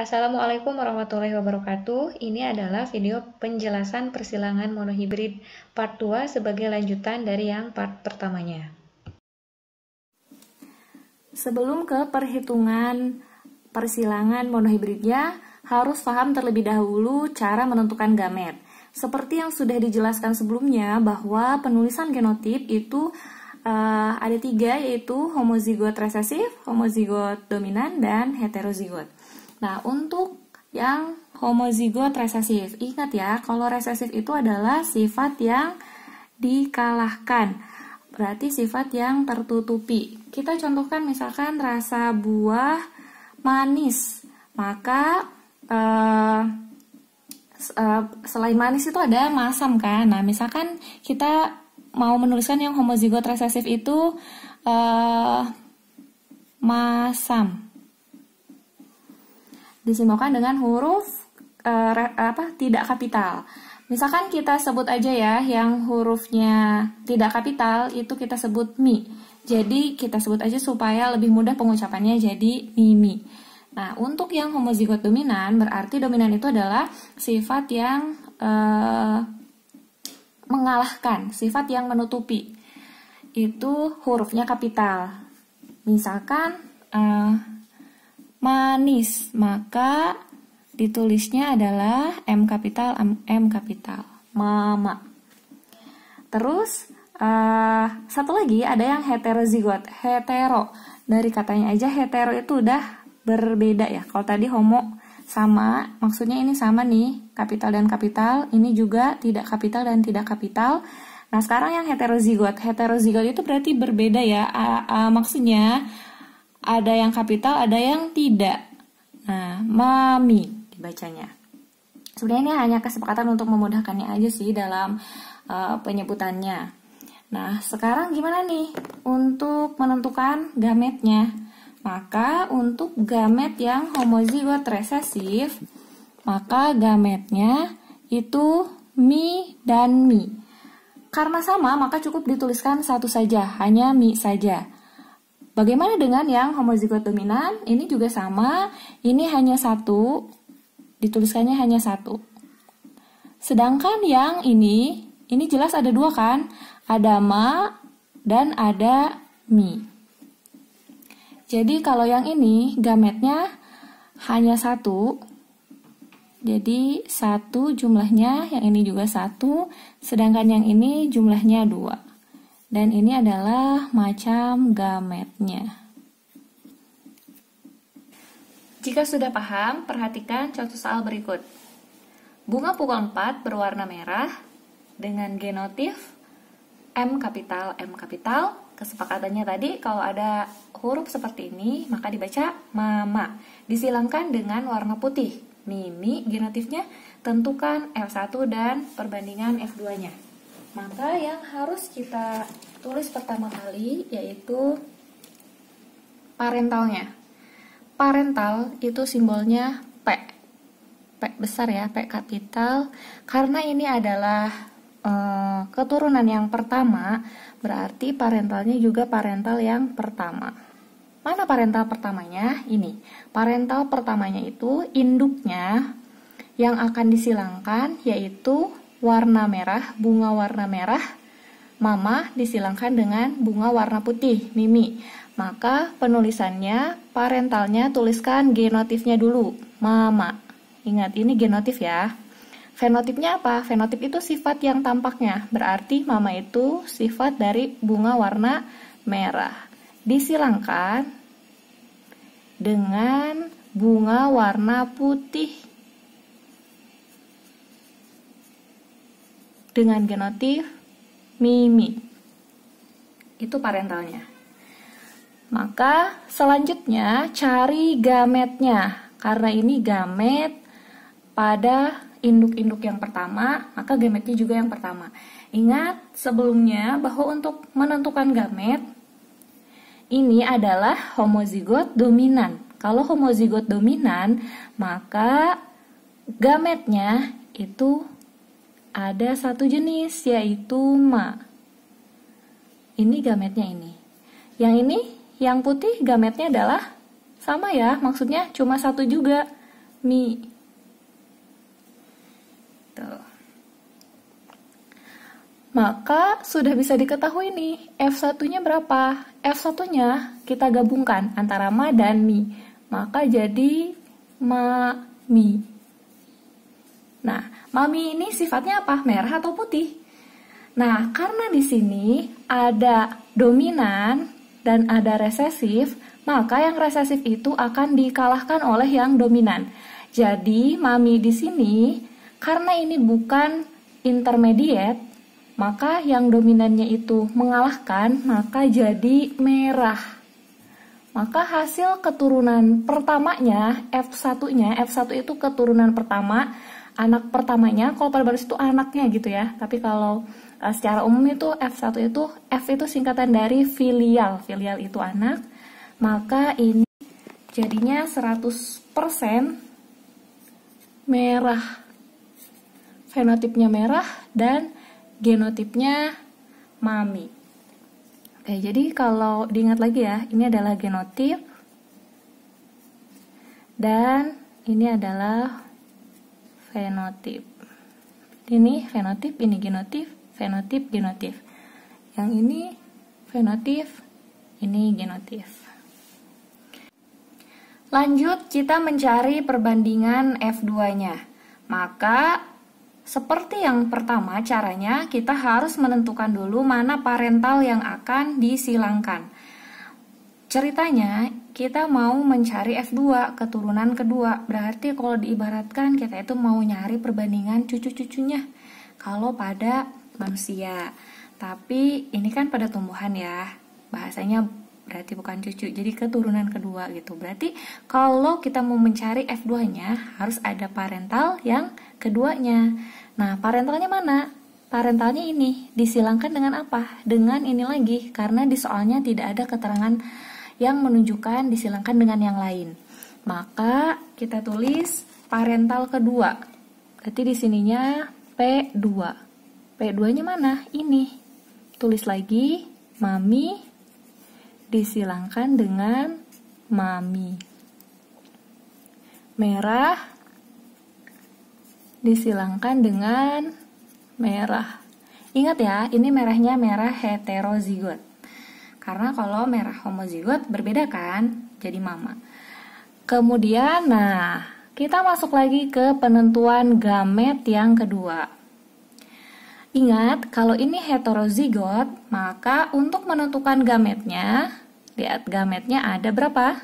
Assalamualaikum warahmatullahi wabarakatuh. Ini adalah video penjelasan persilangan monohibrid part 2 sebagai lanjutan dari yang part pertamanya. Sebelum ke perhitungan persilangan monohibridnya, harus paham terlebih dahulu cara menentukan gamet. Seperti yang sudah dijelaskan sebelumnya bahwa penulisan genotip itu ada 3, yaitu homozigot resesif, homozigot dominan, dan heterozigot. Nah, untuk yang homozigot resesif, ingat ya, kalau resesif itu adalah sifat yang dikalahkan, berarti sifat yang tertutupi. Kita contohkan misalkan rasa buah manis, maka selain manis itu ada masam kan. Nah, misalkan kita mau menuliskan yang homozigot resesif itu masam, disimbolkan dengan huruf tidak kapital. Misalkan kita sebut aja ya, yang hurufnya tidak kapital itu kita sebut mi. Jadi kita sebut aja supaya lebih mudah pengucapannya, jadi mimi. Nah, untuk yang homozigot dominan, berarti dominan itu adalah sifat yang mengalahkan, sifat yang menutupi. Itu hurufnya kapital. Misalkan manis, maka ditulisnya adalah M kapital, mama. Terus satu lagi ada yang heterozigot, hetero. Dari katanya aja hetero itu udah berbeda ya. Kalau tadi homo sama, maksudnya ini sama nih, kapital dan kapital. Ini juga tidak kapital dan tidak kapital. Nah, sekarang yang heterozigot. Heterozigot itu berarti berbeda ya. Maksudnya ada yang kapital, ada yang tidak. Nah, mami dibacanya. Sebenarnya ini hanya kesepakatan untuk memudahkannya aja sih dalam penyebutannya. Nah, sekarang gimana nih untuk menentukan gametnya? Maka untuk gamet yang homozigot resesif, maka gametnya itu mi dan mi. Karena sama, maka cukup dituliskan satu saja, hanya mi saja. Bagaimana dengan yang homozigot dominan? Ini juga sama, ini hanya satu, dituliskannya hanya satu. Sedangkan yang ini jelas ada dua kan? Ada ma dan ada mi. Jadi kalau yang ini gametnya hanya satu, jadi satu jumlahnya, yang ini juga satu, sedangkan yang ini jumlahnya 2. Dan ini adalah macam gametnya. Jika sudah paham, perhatikan contoh soal berikut. Bunga pukul 4 berwarna merah dengan genotif M kapital, kesepakatannya tadi kalau ada huruf seperti ini, maka dibaca mama. Disilangkan dengan warna putih, mimi, genotifnya tentukan F1 dan perbandingan F2-nya. Maka yang harus kita tulis pertama kali yaitu parentalnya. Parental itu simbolnya P. P besar ya, P kapital. Karena ini adalah keturunan yang pertama, berarti parentalnya juga parental yang pertama. Mana parental pertamanya? Ini. Parental pertamanya itu induknya yang akan disilangkan yaitu warna merah, bunga warna merah. Mama disilangkan dengan bunga warna putih, mimi. Maka penulisannya, parentalnya tuliskan genotifnya dulu, mama. Ingat, ini genotif ya. Fenotipnya apa? Fenotip itu sifat yang tampaknya, berarti mama itu sifat dari bunga warna merah. Disilangkan dengan bunga warna putih dengan genotif mimi. Itu parentalnya. Maka selanjutnya cari gametnya. Karena ini gamet pada induk-induk yang pertama, maka gametnya juga yang pertama. Ingat sebelumnya bahwa untuk menentukan gamet, ini adalah homozigot dominan. Kalau homozigot dominan, maka gametnya itu ada satu jenis, yaitu ma. Ini gametnya ini. Yang ini, yang putih gametnya adalah sama ya, maksudnya cuma satu juga. mi. Tuh. Maka sudah bisa diketahui nih, F1-nya berapa? F1-nya kita gabungkan antara ma dan mi. Maka jadi mami. Nah, mami ini sifatnya apa? Merah atau putih? Nah, karena di sini ada dominan dan ada resesif, maka yang resesif itu akan dikalahkan oleh yang dominan. Jadi, mami di sini, karena ini bukan intermediate, maka yang dominannya itu mengalahkan, maka jadi merah. Maka hasil keturunan pertamanya, F1-nya, F1 itu keturunan pertama, anak pertamanya, kalau pada baris itu anaknya gitu ya. Tapi kalau secara umum itu F1 itu, F itu singkatan dari filial. Filial itu anak, maka ini jadinya 100% merah. Fenotipnya merah dan genotipnya mami. Oke, jadi kalau diingat lagi ya, ini adalah genotip dan ini adalah fenotip. Ini fenotip, ini genotip, fenotip, genotip. Yang ini fenotip, ini genotip. Lanjut, kita mencari perbandingan F2-nya. Maka seperti yang pertama caranya, kita harus menentukan dulu mana parental yang akan disilangkan. Ceritanya, kita mau mencari F2, keturunan kedua. Berarti kalau diibaratkan, kita itu mau nyari perbandingan cucu-cucunya. Kalau pada manusia. Tapi ini kan pada tumbuhan ya. Bahasanya berarti bukan cucu, jadi keturunan kedua gitu. Berarti kalau kita mau mencari F2-nya, harus ada parental yang keduanya. Nah, parentalnya mana? Parentalnya ini disilangkan dengan apa? Dengan ini lagi, karena di soalnya tidak ada keterangan yang menunjukkan disilangkan dengan yang lain. Maka kita tulis parental kedua. Berarti di sininya P2. P2-nya mana? Ini. Tulis lagi, mami disilangkan dengan mami. Merah disilangkan dengan merah. Ingat ya, ini merahnya merah heterozigot. Karena kalau merah homozigot berbeda kan, jadi mama. Kemudian, nah, kita masuk lagi ke penentuan gamet yang kedua. Ingat, kalau ini heterozigot, maka untuk menentukan gametnya, lihat gametnya ada berapa?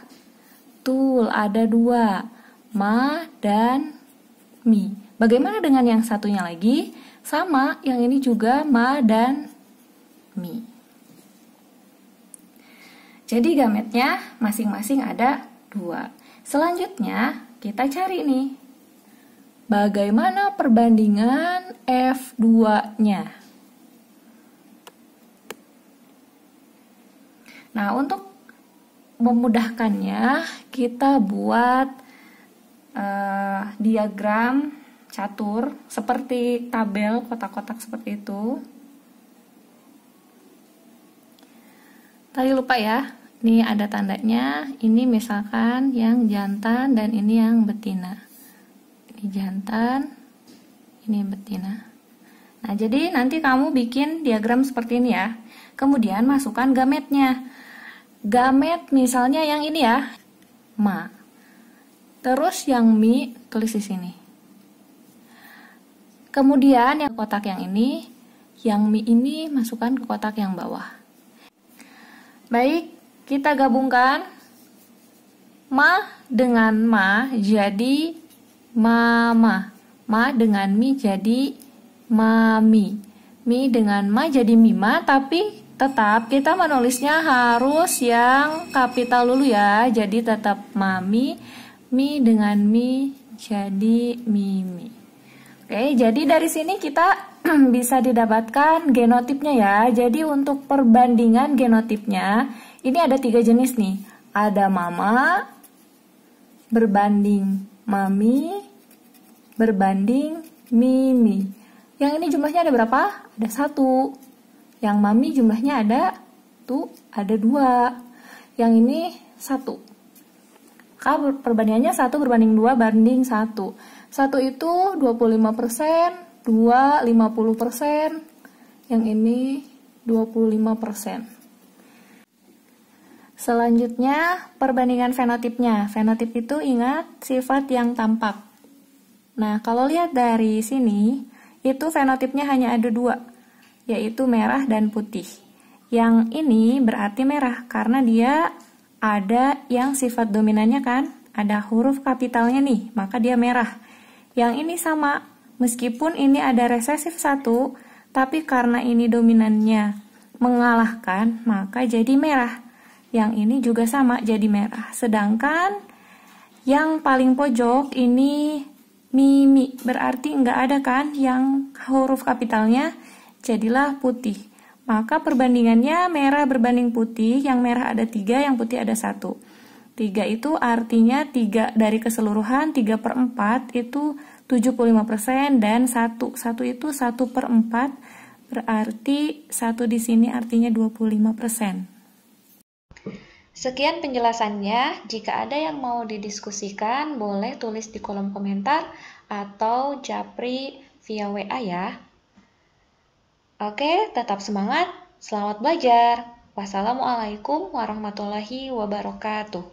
Tuh, ada 2, ma dan mi. Bagaimana dengan yang satunya lagi? Sama, yang ini juga ma dan mi. Jadi gametnya masing-masing ada 2. Selanjutnya kita cari nih, bagaimana perbandingan F2-nya. Nah, untuk memudahkannya, kita buat diagram catur seperti tabel kotak-kotak seperti itu. Tadi lupa ya, ini ada tandanya. Ini misalkan yang jantan dan ini yang betina. Ini jantan, ini betina. Nah, jadi nanti kamu bikin diagram seperti ini ya. Kemudian masukkan gametnya. Gamet misalnya yang ini ya, ma. Terus yang mi tulis di sini. Kemudian yang kotak yang ini, yang mi ini masukkan ke kotak yang bawah. Baik, kita gabungkan. Ma dengan ma jadi mama. Ma dengan mi jadi mami. Mi dengan ma jadi mima, tapi tetap kita menulisnya harus yang kapital dulu ya. Jadi tetap mami. Mi dengan mi jadi mimi. Oke, jadi dari sini kita bisa didapatkan genotipnya ya. Jadi untuk perbandingan genotipnya, ini ada 3 jenis nih. Ada mama, berbanding mami, berbanding mimi. Yang ini jumlahnya ada berapa? Ada 1. Yang mami jumlahnya ada 2. Yang ini 1. maka perbandingannya 1:2 banding 1. 1 itu 25%, 2 50%, yang ini 25%. Selanjutnya, perbandingan fenotipnya. Fenotip itu ingat sifat yang tampak. Nah, kalau lihat dari sini, itu fenotipnya hanya ada 2, yaitu merah dan putih. Yang ini berarti merah, karena dia ada yang sifat dominannya kan, ada huruf kapitalnya nih, maka dia merah. Yang ini sama, meskipun ini ada resesif 1, tapi karena ini dominannya mengalahkan, maka jadi merah. Yang ini juga sama, jadi merah. Sedangkan yang paling pojok ini mimi, berarti nggak ada kan yang huruf kapitalnya, jadilah putih. Maka perbandingannya merah berbanding putih, yang merah ada 3, yang putih ada 1. 3 itu artinya 3 dari keseluruhan, 3/4 itu 75%, dan 1 itu 1/4, berarti 1 di sini artinya 25%. Sekian penjelasannya. Jika ada yang mau didiskusikan, boleh tulis di kolom komentar atau japri via WA ya. Oke, tetap semangat. Selamat belajar. Wassalamualaikum warahmatullahi wabarakatuh.